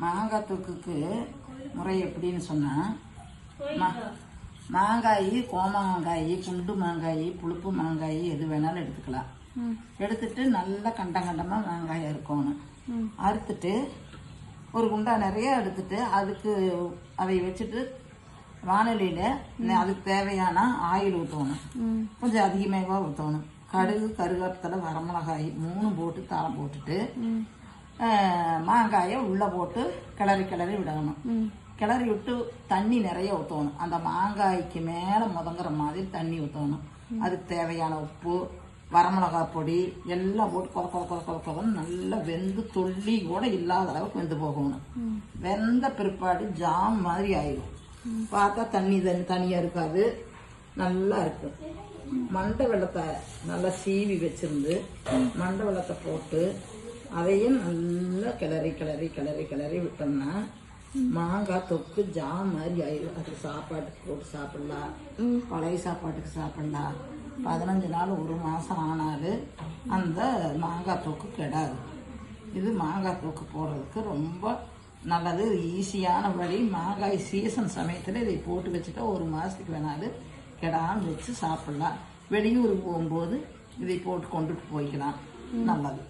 மாங்காய் தொக்குக்கு முறை எப்படின்னு சொன்னால், மாங்காய், கோமாங்காய், குண்டு மாங்காய், புளிப்பு மாங்காய் எது வேணாலும் எடுத்துக்கலாம். எடுத்துட்டு நல்லா கண்டமாக மாங்காயை அறுக்கணும். அறுத்துட்டு ஒரு குண்டா நிறைய எடுத்துட்டு அதுக்கு அதை வச்சுட்டு வானொலியில் அதுக்கு தேவையான ஆயில் ஊற்றணும். கொஞ்சம் அதிகமாக ஊற்றணும். கடுகு, கருவேப்பிலை, வரமிளகாய் 3 போட்டு தாளம் போட்டுட்டு மாங்காயை உள்ளே போட்டு கிளறி விடணும். கிளறி விட்டு தண்ணி நிறைய ஊற்றணும். அந்த மாங்காய்க்கு மேலே முதங்குற மாதிரி தண்ணி ஊற்றணும். அதுக்கு தேவையான உப்பு, வரமிளகாய் பொடி எல்லாம் போட்டு கொல நல்லா வெந்து தொல்லி கூட இல்லாத அளவுக்கு வெந்து போகணும். வெந்த பிற்பாடு ஜாம் மாதிரி ஆயிடும். பார்த்தா தனியாக இருக்காது, நல்லா இருக்கும். மண்டை வெள்ளத்தை நல்லா சீவி வச்சிருந்து மண்டை வெள்ளத்தை போட்டு அதையும் நல்லா கிளறி விட்டோம்னா மாங்காய் தொக்கு ஜாம் மாதிரி ஆயிடும். அது சாப்பாட்டுக்கு போட்டு சாப்பிடலாம், பழைய சாப்பாட்டுக்கு சாப்பிடலாம். 15 நாள் 1 மாதம் ஆனாலும் அந்த மாங்காய் தொக்கு கெடாது. இது மாங்காய் தொக்கு போடுறதுக்கு ரொம்ப நல்லது, ஈஸியான வழி. மாங்காய் சீசன் சமயத்தில் இதை போட்டு வச்சுட்டா 1 மாதத்துக்கு வேணாலும் கெடாமல் வச்சு சாப்பிடலாம். வெளியூருக்கு போகும்போது இதை போட்டு கொண்டுட்டு போய்க்கலாம். நல்லது.